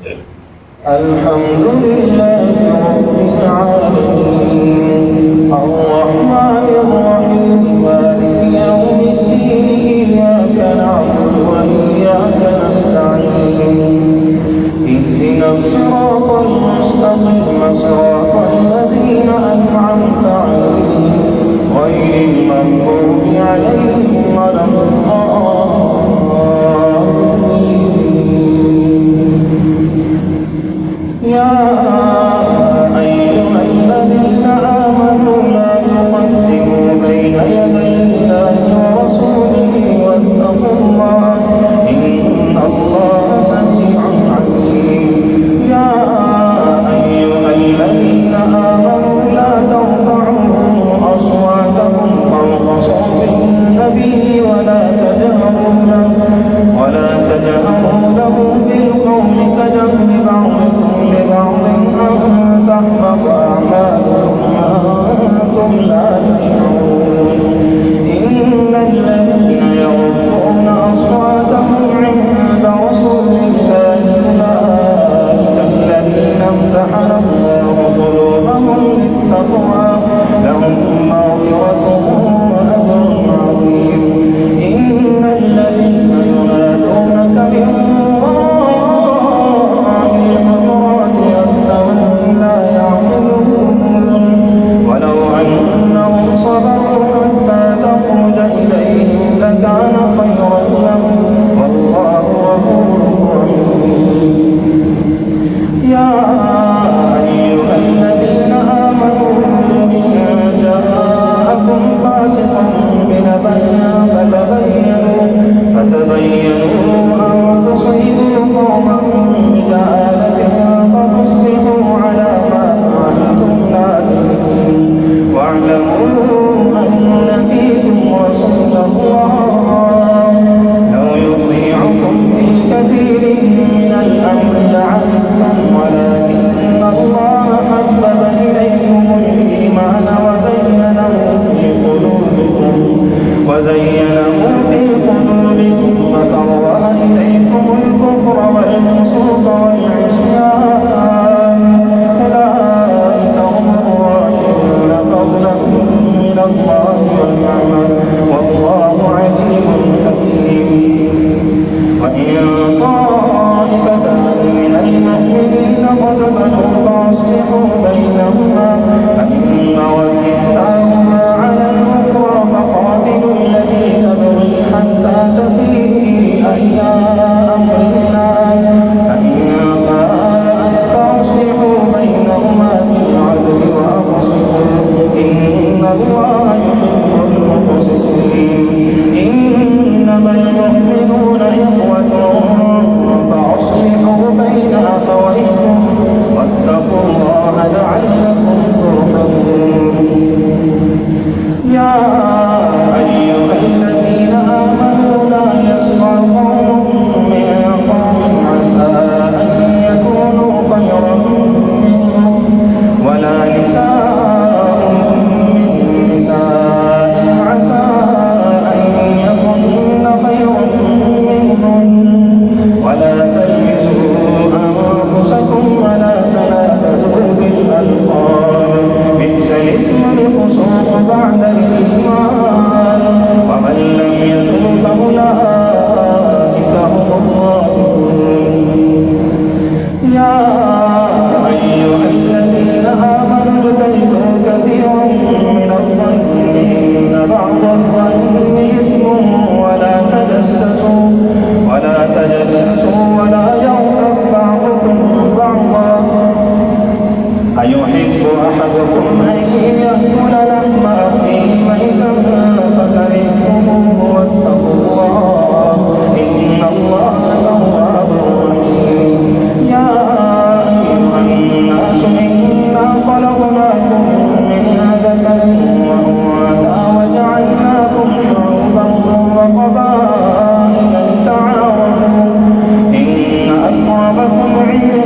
الحمد لله رب العالمين الرحمن الرحيم مالك يوم الدين إياك نعبد وإياك نستعين اهدنا الصراط المستقيم صراط الذين أنعمت عليهم غير المغضوب عليهم ولا يا أيها الذين آمنوا لا تقدموا بين يدي الله ورسوله واتقوا الله إن الله سميع عليم يا أيها الذين آمنوا لا ترفعوا أصواتكم فوق صوت النبي ولا تجهروا له بالقول كجهر بعضكم لبعض أن تحبط أعمالكم وأنتم لا تشعرون إن الذين يغضون أصواتهم عند رسول الله أولئك الذين امتحن الله قلوبهم للتقوى لهم مغفرة وأجر عظيم إن الذين ينادونك من وراء الحجرات أكثرهم لا يعقلون ولو أنهم صبروا حتى تخرج إليهم لكان خيرا لهم والله غفور رحيم يا أيها الذين آمنوا إن جاءكم فاسق بنبأ فتبينوا أن تصيبوا قوما بجهالة فتصبحوا على ما فعلتم نادمين واعلموا أن فيكم رسول الله لو يطيعكم في كثير من الأمر لعنتم ولكن الله حبب إليكم الإيمان وزينه في قلوبكم وكره إليكم الكفر والفسوق والعصيان أولئك هم الراشدون فضلا من الله ونعمة والله عليم حكيم وإن طائفتان من المؤمنين اقتتلوا فأصلحوا بينهما فإن بغت إحداهما على الأخرى فقاتلوا التي تبغي حتى تفيء إلى أمر الله فإن فاءت فأصلحوا بينهما بالعدل وأقسطوا إن الله يحب المقسطين إنما المؤمنون إخوة فأصلحوا بين أخويكم واتقوا الله لعلكم ترحمون يا أيها الذين آمنوا لا يسخر قوم من قوم عسى أن يكونوا خيرا منهم ولا نساء من نساء عسى أن يكن خيرا منهن ولا تلمزوا أنفسكم ولا تنابزوا بالألقاب بئس الاسم الفسوق بعد الإيمان ومن لم يتب فأولئك هم الظالمون يا أيها الذين آمنوا اجتنبوا كثيرا من الظن إن بعض الظن إثم ولا تجسسوا ولا يغتب بعضكم بعضا أيحب أحدكم أن يأكل لحم أخيه ميتا فكرهتموه واتقوا الله إن الله تواب رحيم يا أيها الناس إنا خلقناكم من ذكر وأنثى وجعلناكم شعوبا وقبائل لتعارفوا إن أكرمكم عند